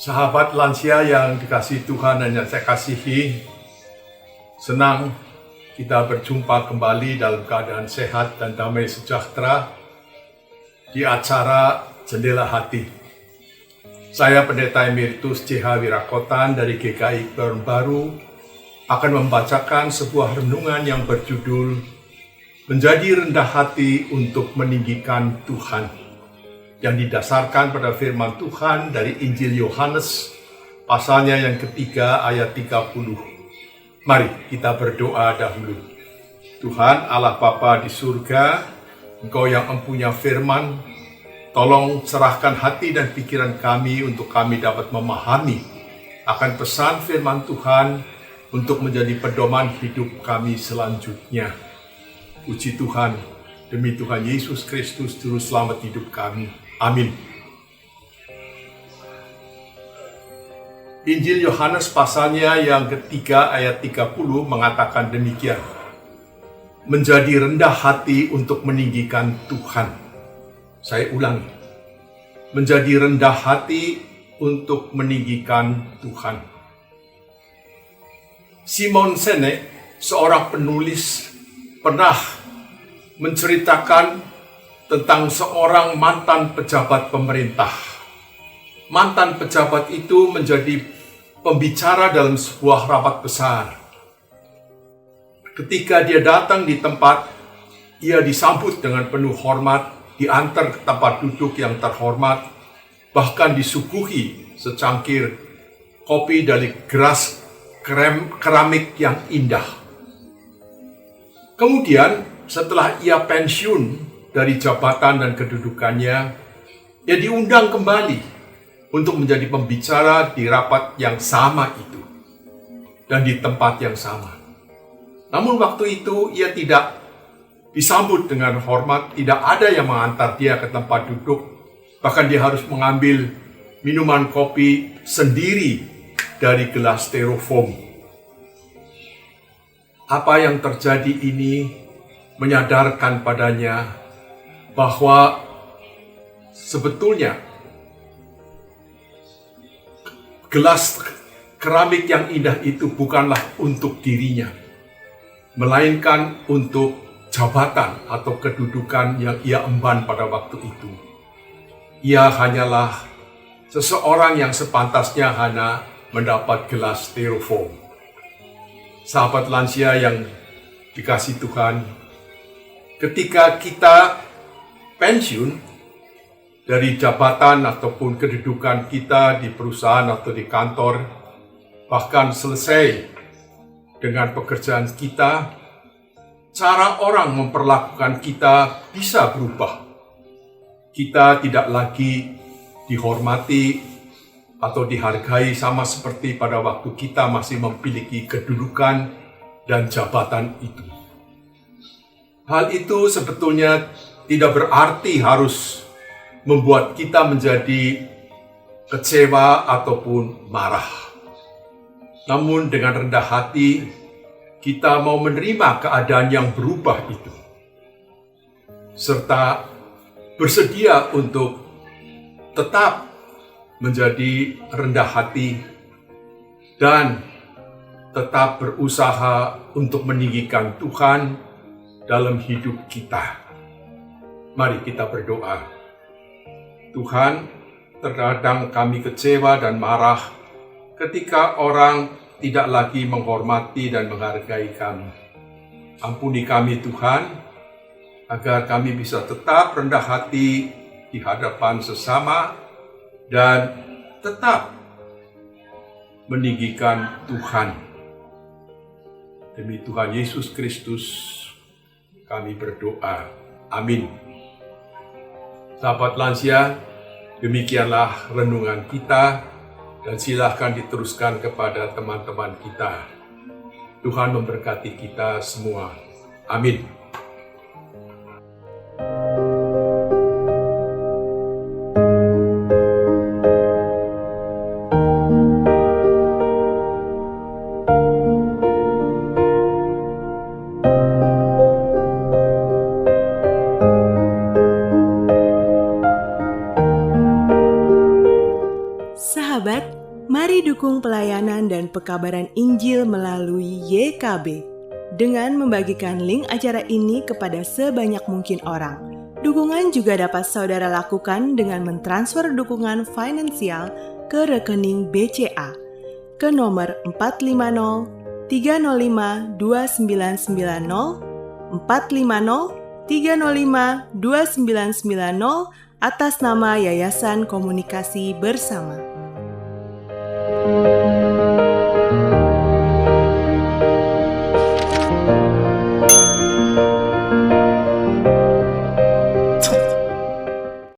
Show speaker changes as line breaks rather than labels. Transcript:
Sahabat lansia yang dikasihi Tuhan dan yang saya kasihi, senang kita berjumpa kembali dalam keadaan sehat dan damai sejahtera di acara Jendela Hati. Saya Pendeta Emeritus C.H. Wirakotan dari GKI Keluaran Baru akan membacakan sebuah renungan yang berjudul Menjadi Rendah Hati untuk Meninggikan Tuhan, yang didasarkan pada firman Tuhan dari Injil Yohanes pasalnya yang ketiga ayat 30. Mari kita berdoa dahulu. Tuhan Allah Bapa di surga, Engkau yang empunya firman, tolong cerahkan hati dan pikiran kami untuk kami dapat memahami akan pesan firman Tuhan untuk menjadi pedoman hidup kami selanjutnya. Puji Tuhan, demi Tuhan Yesus Kristus Juru Selamat hidup kami. Amin. Injil Yohanes pasalnya yang ketiga ayat 30 mengatakan demikian. Menjadi rendah hati untuk meninggikan Tuhan. Saya ulangi. Menjadi rendah hati untuk meninggikan Tuhan. Simon Sinek, seorang penulis, pernah menceritakan tentang seorang mantan pejabat pemerintah. Mantan pejabat itu menjadi pembicara dalam sebuah rapat besar. Ketika dia datang di tempat, ia disambut dengan penuh hormat, diantar ke tempat duduk yang terhormat, bahkan disuguhi secangkir kopi dari gelas keramik yang indah. Kemudian, setelah ia pensiun dari jabatan dan kedudukannya, ia diundang kembali untuk menjadi pembicara di rapat yang sama itu dan di tempat yang sama. Namun waktu itu ia tidak disambut dengan hormat, tidak ada yang mengantar dia ke tempat duduk, bahkan dia harus mengambil minuman kopi sendiri dari gelas styrofoam. Apa yang terjadi ini menyadarkan padanya bahwa sebetulnya gelas keramik yang indah itu bukanlah untuk dirinya, melainkan untuk jabatan atau kedudukan yang ia emban pada waktu itu. Ia hanyalah seseorang yang sepantasnya hanya mendapat gelas styrofoam. Sahabat lansia yang dikasihi Tuhan, ketika kita pensiun dari jabatan ataupun kedudukan kita di perusahaan atau di kantor, bahkan selesai dengan pekerjaan kita, cara orang memperlakukan kita bisa berubah. Kita tidak lagi dihormati atau dihargai sama seperti pada waktu kita masih memiliki kedudukan dan jabatan itu. Hal itu sebetulnya tidak berarti harus membuat kita menjadi kecewa ataupun marah. Namun dengan rendah hati, kita mau menerima keadaan yang berubah itu, serta bersedia untuk tetap menjadi rendah hati dan tetap berusaha untuk meninggikan Tuhan dalam hidup kita. Mari kita berdoa. Tuhan, terkadang kami kecewa dan marah ketika orang tidak lagi menghormati dan menghargai kami. Ampuni kami Tuhan, agar kami bisa tetap rendah hati di hadapan sesama dan tetap meninggikan Tuhan. Demi Tuhan Yesus Kristus kami berdoa. Amin. Sahabat lansia, demikianlah renungan kita dan silahkan diteruskan kepada teman-teman kita. Tuhan memberkati kita semua. Amin.
Sahabat, dukung pelayanan dan pekabaran Injil melalui YKB dengan membagikan link acara ini kepada sebanyak mungkin orang. Dukungan juga dapat saudara lakukan dengan mentransfer dukungan finansial ke rekening BCA ke nomor 450 305 2990 450 305 2990 atas nama Yayasan Komunikasi Bersama.